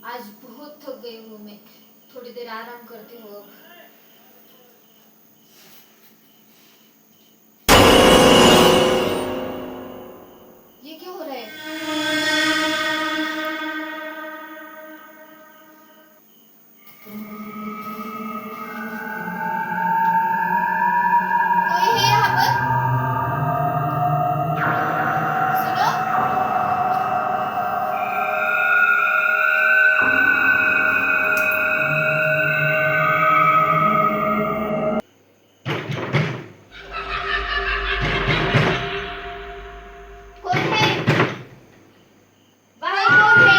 आज बहुत थक गई हूँ मैं, थोड़ी देर आराम करती हूँ अब। ये क्या हो रहा है? कोई है यहाँ पर? सुनो। कौन है? बाहर कौन है?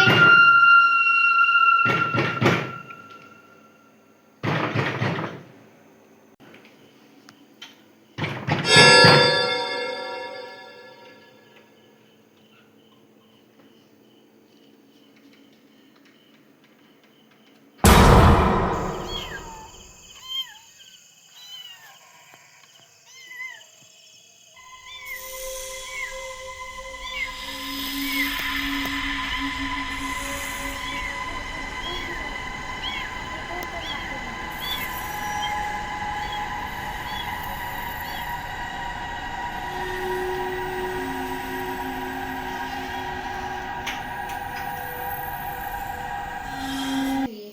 ये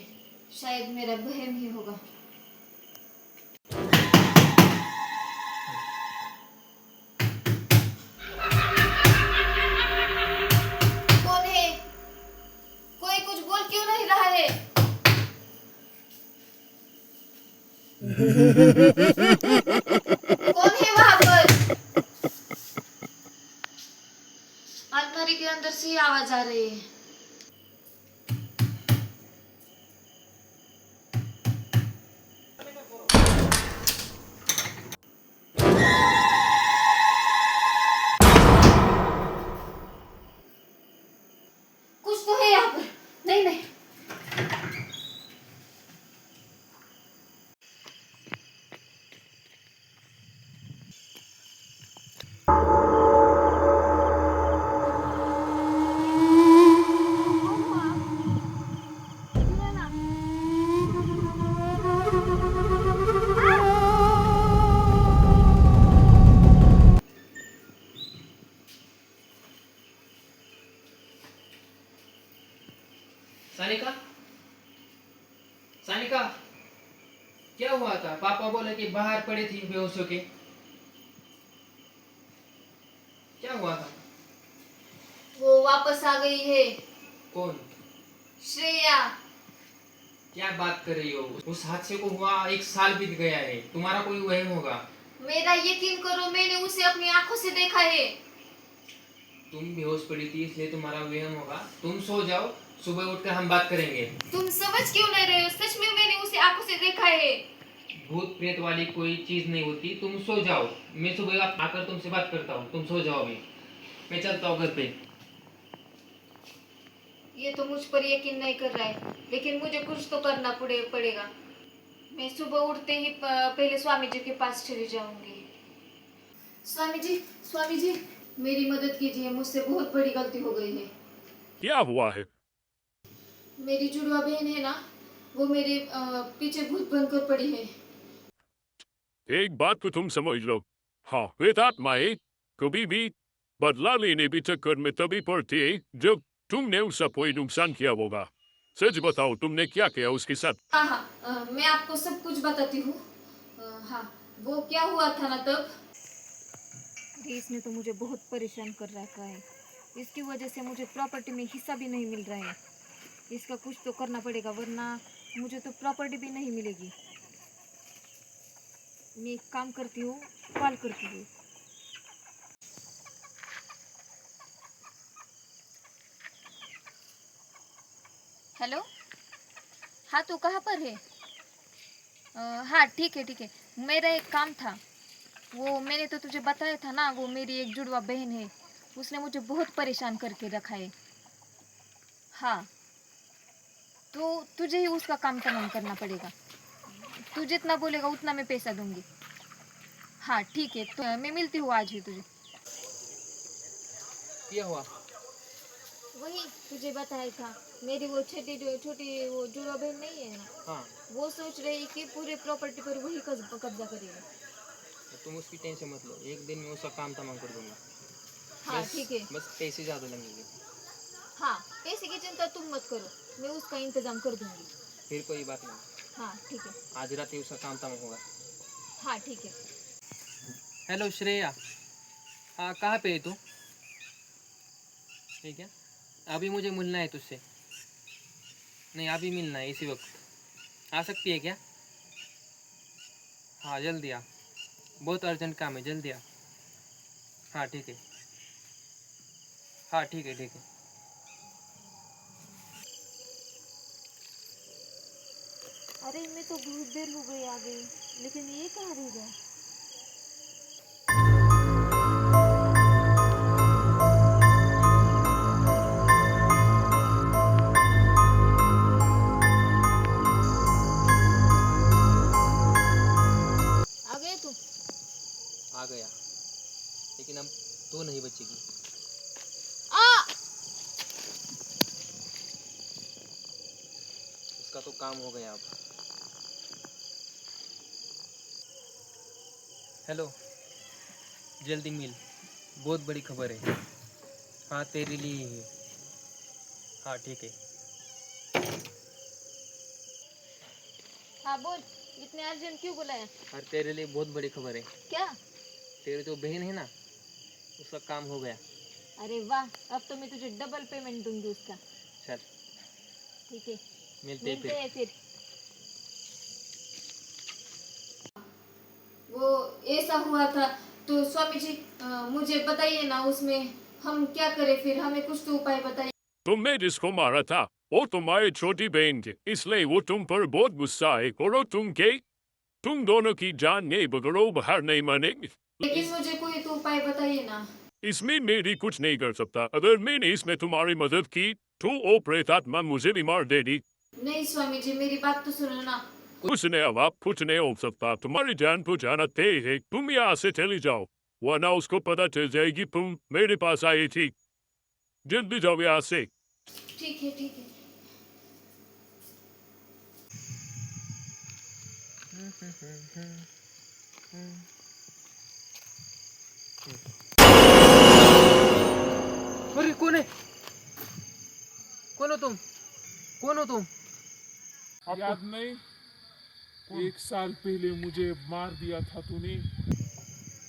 शायद मेरा बहन ही होगा। कौन है? कोई कुछ बोल क्यों नहीं रहा है? कौन है वहां पर? अलमारी के अंदर से ही आवाज आ रही है। कुछ तो है यहाँ पर। नहीं नहीं। सानिका, सानिका, क्या हुआ था? पापा बोले कि बाहर पड़ी थी बेहोश होके। क्या हुआ था? वो वापस आ गई है। कौन? श्रेया। क्या बात कर रही हो? उस हादसे को हुआ 1 साल बीत गया है। तुम्हारा कोई वहम होगा। मेरा यकीन करो, मैंने उसे अपनी आंखों से देखा है। तुम बेहोश पड़ी थी इसलिए तुम्हारा वहम होगा। तुम सो जाओ, सुबह उठकर हम बात करेंगे। तुम समझ क्यों नहीं रहे हो? सच में मैंने उसे आंखों से देखा है। भूत प्रेत वाली कोई चीज नहीं होती। तुम सो जाओ, मैं सुबह आकर तुमसे बात करता हूँ। तुम सो जाओ अभी, मैं चलता हूँ घर पे। ये तो मुझ पर यकीन नहीं कर रहा है, लेकिन मुझे कुछ तो करना पड़ेगा। मैं सुबह उठते ही पहले स्वामी जी के पास चली जाऊंगी। स्वामी जी, मेरी मदद कीजिए, मुझसे बहुत बड़ी गलती हो गई है। क्या हुआ है? मेरी जुड़वा बहन है ना, वो मेरे पीछे भूत बनकर पड़ी है। एक बात को तुम समझ लो। हाँ, वेदात्माएं कभी भी बदला लेने भी चक्कर में तभी पड़ती है जब तुमने उसका कोई नुकसान किया होगा। सच बताओ, तुमने क्या किया उसके साथ? हाँ हाँ, मैं आपको सब कुछ बताती हूँ। हाँ, वो क्या हुआ था ना तब। इसने तो मुझे बहुत परेशान कर रखा है। इसकी वजह से मुझे प्रॉपर्टी में हिस्सा भी नहीं मिल रहा है। इसका कुछ तो करना पड़ेगा, वरना मुझे तो प्रॉपर्टी भी नहीं मिलेगी। मैं एक काम करती हूँ, कॉल करती हूँ। हेलो। हाँ, तू कहाँ पर है? हाँ, ठीक है। मेरा एक काम था। वो मैंने तो तुझे बताया था ना, वो मेरी एक जुड़वा बहन है। उसने मुझे बहुत परेशान करके रखा है। हाँ, तो तुझे ही उसका काम तमाम करना पड़ेगा। तू जितना बोलेगा उतना मैं पैसा दूंगी। हाँ ठीक है, तो मैं मिलती हूँ आज ही तुझे। क्या हुआ? वही तुझे बताया था, मेरी वो छोटी छोटी वो जुड़वा बहन नहीं है ना, हाँ, वो सोच रही कि पूरे प्रॉपर्टी पर वही कब्जा करेगा। तो तुम उसकी टेंशन मत लो, एक दिन में उसका काम तमाम कर दूंगा। हाँ बस ठीक है। बस पैसे ज़्यादा लगेंगे। हाँ, पैसे की चिंता तुम मत करो, मैं उसका इंतजाम कर दूंगी। फिर कोई बात नहीं, हाँ ठीक है। आज रात ही उसका काम तमाम होगा। हाँ ठीक है। हेलो श्रेया, हाँ कहाँ पे है तू? ठीक है, अभी मुझे मिलना है तुझसे। नहीं अभी मिलना है इसी वक्त, आ सकती है क्या? हाँ जल्दी आ, बहुत अर्जेंट काम है, जल्दी आ। हाँ ठीक है, हाँ ठीक है ठीक है। अरे मैं तो बहुत देर हो गई आ गई, लेकिन ये कहाँ रह गया? आ गए तू? आ गया, लेकिन अब तो नहीं बचेगी। आ इसका तो काम हो गया अब। हेलो, जल्दी मिल, बहुत बड़ी खबर है। हाँ तेरे लिए ही है। हाँ ठीक है। हाँ बोल, इतने अर्जेंट क्यों बुलाया? और तेरे लिए बहुत बड़ी खबर है। क्या? तेरी जो बहन है ना, उसका काम हो गया। अरे वाह, अब तो मैं तुझे डबल पेमेंट दूंगी उसका। चल ठीक है, मिलते हैं मिलते फिर। हैं फिर। वो ऐसा हुआ था तो स्वामी जी मुझे बताइए ना, उसमें हम क्या करें फिर, हमें कुछ तो उपाय बताइए। तुमने जिसको मारा था वो तुम्हारी छोटी बहन थी, इसलिए वो तुम पर बहुत गुस्सा है। करो तुम के तुम दोनों की जान नहीं बगड़ो, बाहर नहीं मानेंगे। लेकिन मुझे कोई तो उपाय बताइए ना। इसमें मेरी कुछ नहीं कर सकता। अगर मैंने इसमें तुम्हारी मदद की तो वो प्रेतात्मा मुझे भी मार देगी। नहीं स्वामी जी, मेरी बात तो सुनो ना। उसने अब आप कुछ नहीं हो सकता। तुम्हारी जान बचाना तय है। तुम यहाँ से चली जाओ, वरना उसको पता चल जाएगी तुम मेरे पास आई थी। जल्दी जाओ यहाँ से। ठीक है ठीक है। अरे कौन है? कौन हो तुम? कौन हो तुम? याद नहीं? 1 साल पहले मुझे मार दिया था तूने।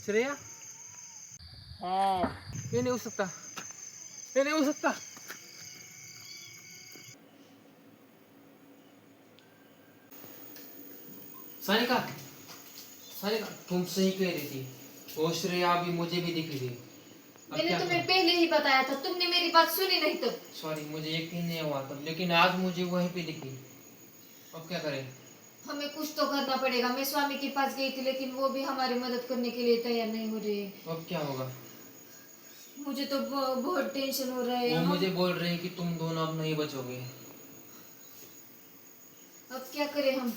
श्रेया? हाँ, ये नहीं हो सकता, ये नहीं हो सकता। सानिका, सानिका तुम सही कह रही थी, वो श्रेया भी मुझे भी दिखी थी। अब मैंने क्या तुम्हें करूं? पहले ही बताया था, तुमने मेरी बात सुनी नहीं तब। सॉरी, मुझे यकीन नहीं हुआ तब, लेकिन आज मुझे वहीं पे दिखी। अब क्या करें? हमें कुछ तो करना पड़ेगा। मैं स्वामी के पास गई थी, लेकिन वो भी हमारी मदद करने के लिए तैयार नहीं हो रहे। अब क्या होगा? मुझे तो बहुत टेंशन हो रहा है। वो मुझे बोल रहे हैं कि तुम दोनों अब नहीं बचोगे। अब क्या करें हम?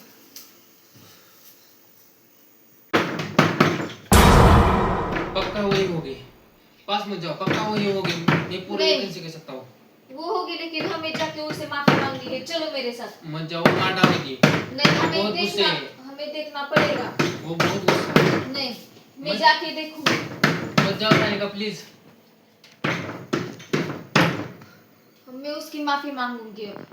पक्का वही होगी, पास मत जाओ, पक्का वही होगी, ये पूरे नहीं। यकीन से कह सकता हूँ। वो होगी, लेकिन हमें जाके उसे माफी मांगनी है। चलो मेरे साथ। मत जाओ, मार डालेगी। नहीं, बहुत गुस्से है। हमें देखना पड़ेगा। वो बहुत गुस्सा है। नहीं, मैं मत- जाके देखूंगी। मत जाओ सानिका प्लीज। मैं उसकी माफी मांगूंगी अब।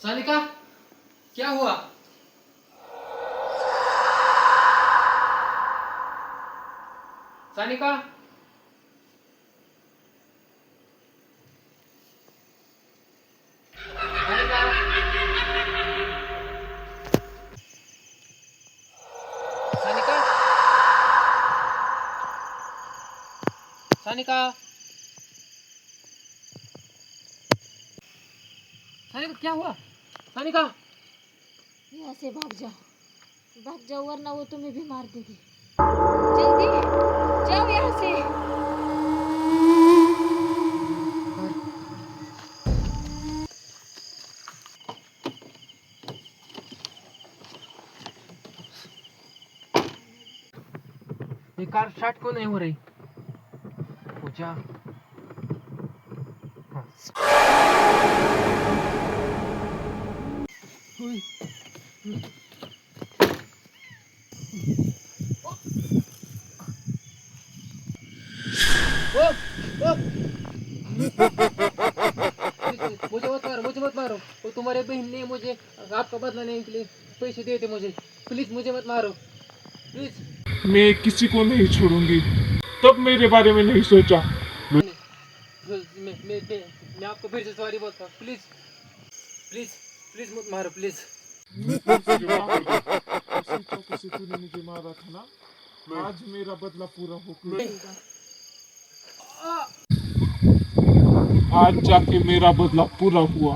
सानिका क्या हुआ? सानिका, सानिका, सानिका, सानिका, सानिका क्या हुआ? सानिका, यहाँ से भाग जाओ वरना वो तुम्हें भी मार देगी। जल्दी जाओ यहाँ से। ये कार स्टार्ट क्यों नहीं हो रही? पूजा। हाँ। हुई। ओ, ओ। मुझे मत मारो। वो तुम्हारे बहन ने मुझे आपका बदला लेने के लिए पैसे दिए थे मुझे। प्लीज मुझे मत मारो, प्लीज। मैं किसी को नहीं छोड़ूंगी। तब मेरे बारे में नहीं सोचा। मैं आपको फिर से सॉरी बोलता हूँ, प्लीज प्लीज प्लीज मत मारो, प्लीज। उसी चौक से तूने मुझे मारा था ना, आज मेरा बदला पूरा हो गया। आज जाके मेरा बदला पूरा हुआ।